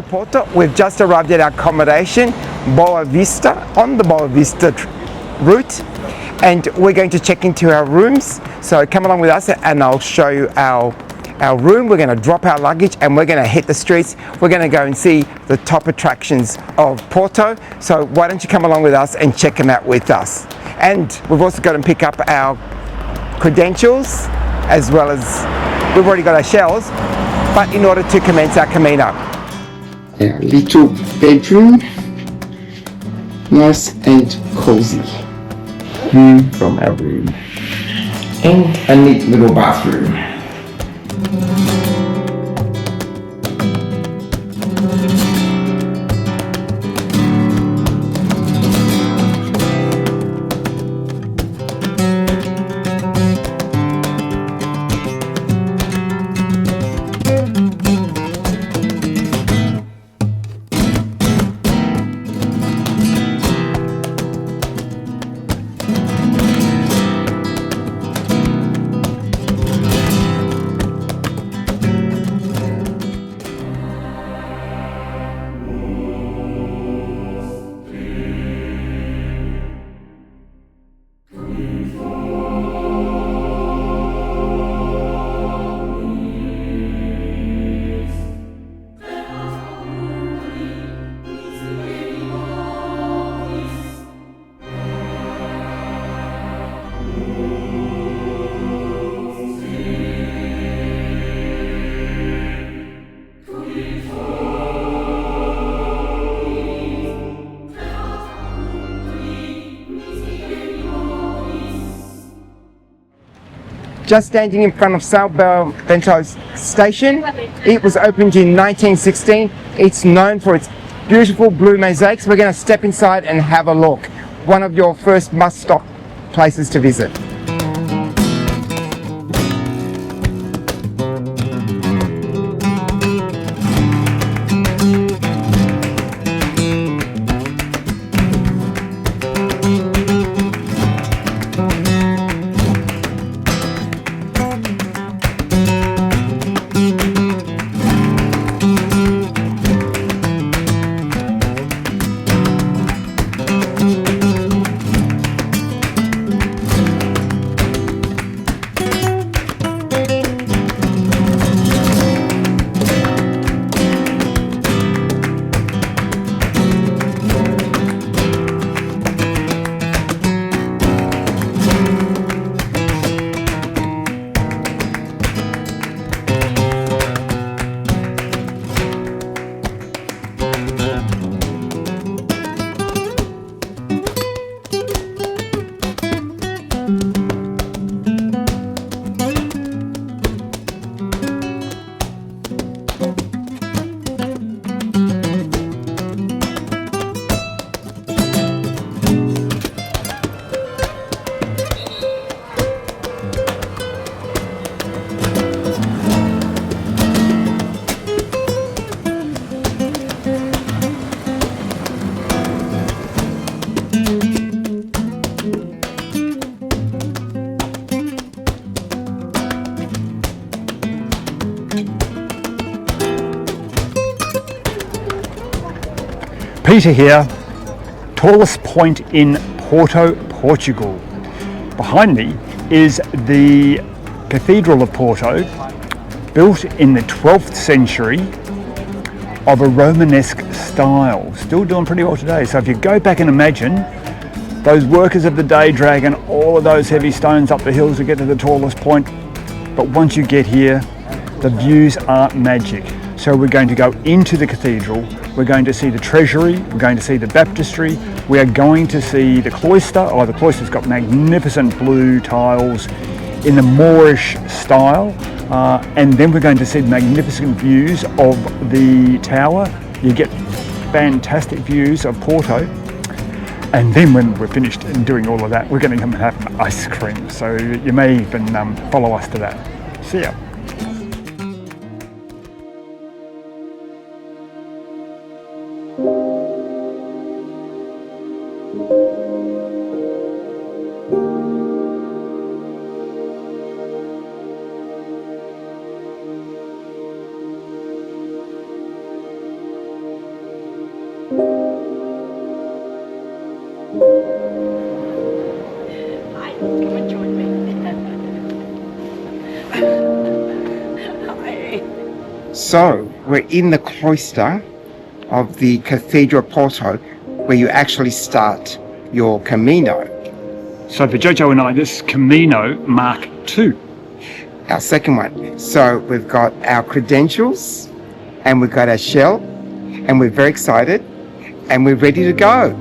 Porto. We've just arrived at our accommodation, Boa Vista, on the Boa Vista route, and we're going to check into our rooms. So come along with us and I'll show you our room. We're going to drop our luggage and we're going to hit the streets. We're going to go and see the top attractions of Porto. So why don't you come along with us and check them out with us. And we've also got to pick up our credentials, as well as we've already got our shells, but in order to commence our Camino. A little bedroom, nice and cozy. View from our room. And a neat little bathroom. Just standing in front of São Bento station. It was opened in 1916. It's known for its beautiful blue mosaics. We're going to step inside and have a look. One of your first must-stop places to visit. Peter here, tallest point in Porto, Portugal. Behind me is the Cathedral of Porto, built in the 12th century of a Romanesque style. Still doing pretty well today. So if you go back and imagine those workers of the day dragging all of those heavy stones up the hills to get to the tallest point, but once you get here, the views are magic. So we're going to go into the cathedral, we're going to see the treasury, we're going to see the baptistry, we are going to see the cloister. Oh, the cloister's got magnificent blue tiles in the Moorish style, and then we're going to see magnificent views of the tower. You get fantastic views of Porto, and then when we're finished doing all of that, we're going to come and have ice cream. So you may even follow us to that. See ya. So we're in the cloister of the Cathedral of Porto, where you actually start your Camino. So for Jojo and I, this is Camino Mark II. Our second one. So we've got our credentials and we've got our shell and we're very excited and we're ready to go.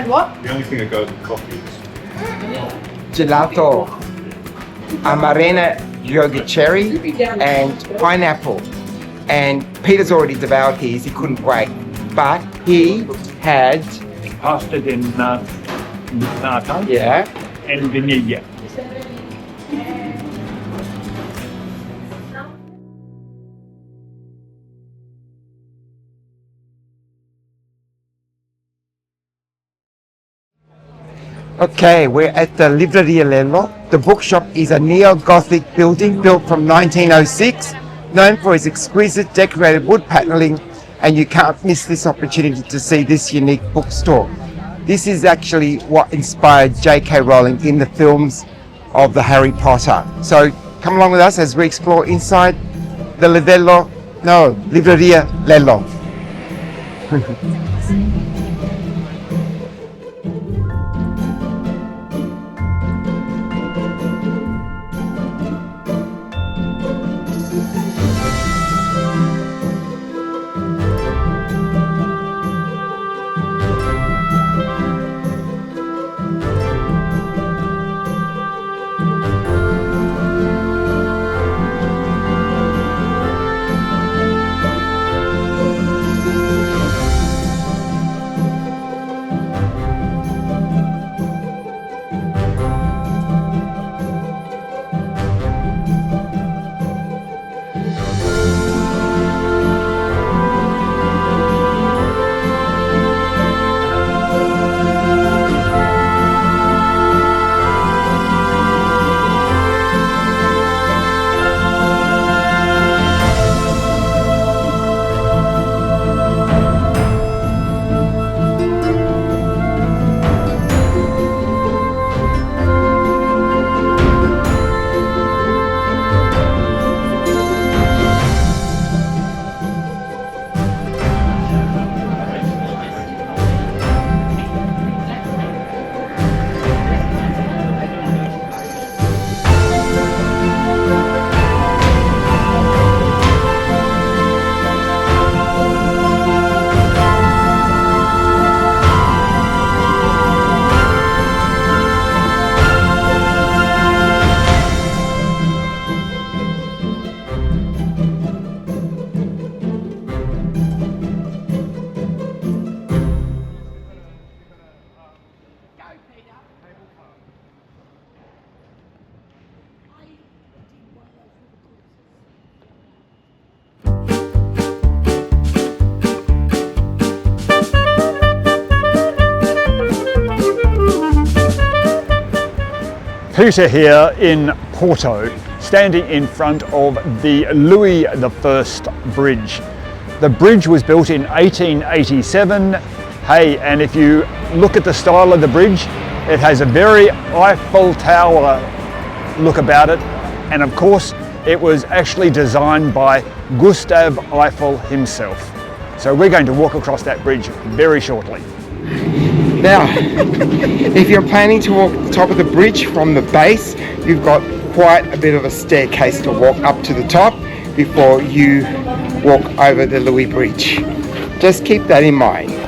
And what? The only thing that goes with coffee is Gelato, amarena yogurt cherry and pineapple. And Peter's already devoured his, he couldn't wait. But he had, Pastel De Nata yeah, and vanilla. okay, we're at the Libreria Lello. The bookshop is a neo-Gothic building built from 1906, known for its exquisite decorated wood paneling, and you can't miss this opportunity to see this unique bookstore. This is actually what inspired J.K. Rowling in the films of the Harry Potter. So come along with us as we explore inside the Libreria Lello. Peter here in Porto, standing in front of the Louis I Bridge. The bridge was built in 1887. Hey, and if you look at the style of the bridge, it has a very Eiffel Tower look about it. And of course, it was actually designed by Gustav Eiffel himself. So we're going to walk across that bridge very shortly. Now, if you're planning to walk the top of the bridge from the base, you've got quite a bit of a staircase to walk up to the top before you walk over the Louis Bridge. Just keep that in mind.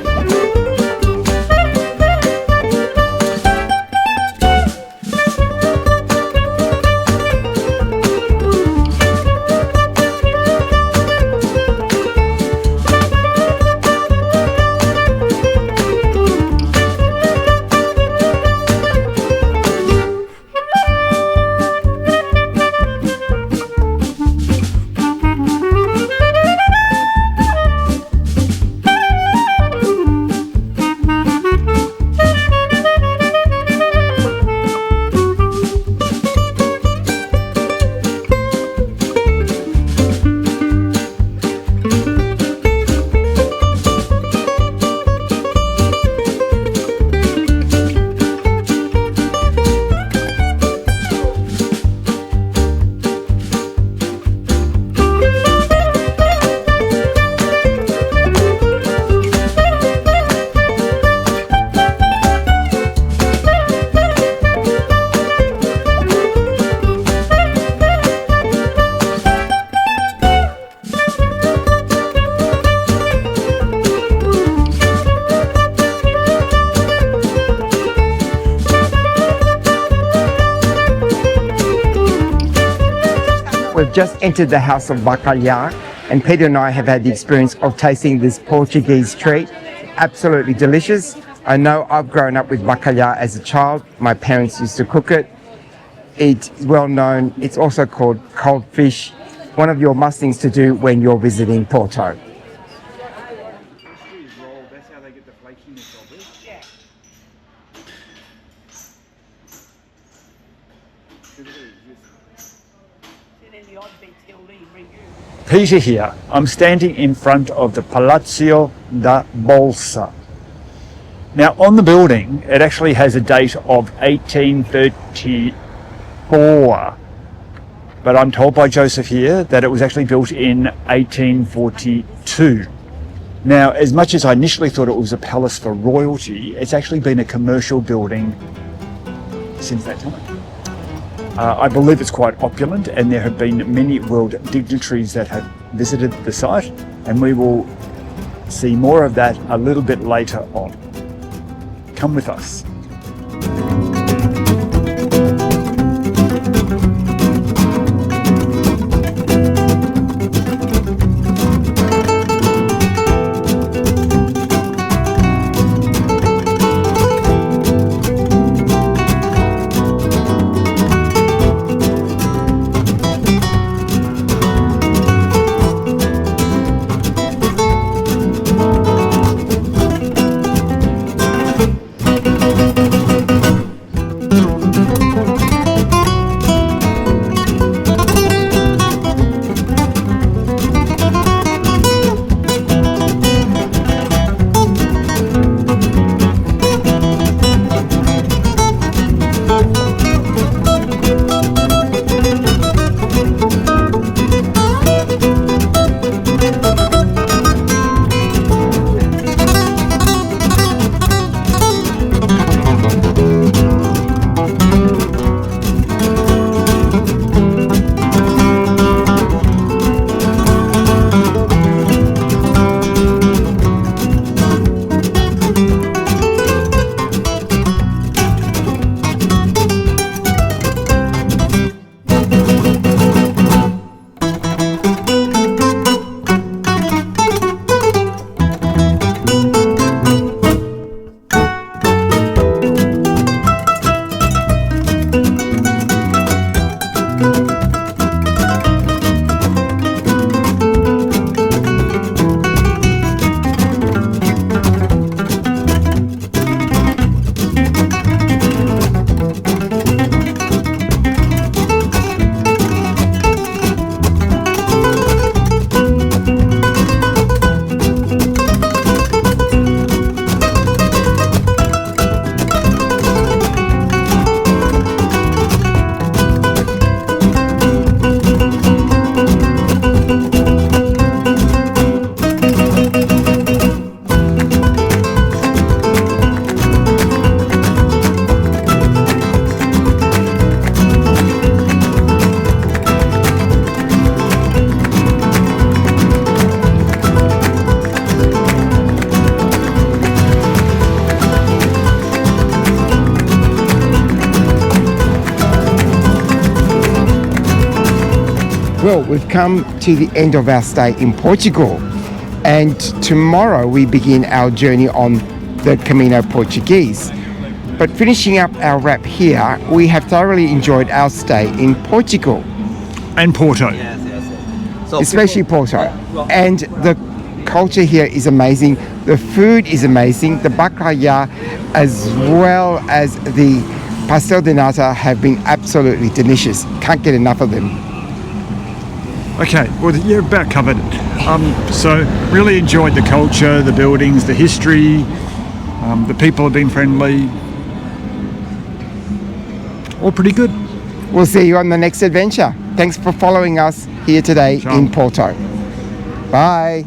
We've just entered the house of bacalhau, and Peter and I have had the experience of tasting this Portuguese treat. Absolutely delicious. I know I've grown up with bacalhau as a child. My parents used to cook it. It's well known. It's also called cold fish. One of your must things to do when you're visiting Porto. Peter here. I'm standing in front of the Palácio da Bolsa. Now on the building, it actually has a date of 1834, but I'm told by Joseph here that it was actually built in 1842. Now, as much as I initially thought it was a palace for royalty, it's actually been a commercial building since that time. I believe it's quite opulent, and there have been many world dignitaries that have visited the site, and we will see more of that a little bit later on. Come with us. Well, we've come to the end of our stay in Portugal, and tomorrow we begin our journey on the Camino Portuguese. But finishing up our wrap here, we have thoroughly enjoyed our stay in Portugal, And Porto. So especially Porto. And the culture here is amazing, the food is amazing, the bacalhau as well as the Pastel De Nata have been absolutely delicious. Can't get enough of them. Okay, well, you're about covered. So really enjoyed the culture, the buildings, the history. The people have been friendly. All pretty good. We'll see you on the next adventure. Thanks for following us here today Ciao. in Porto. Bye.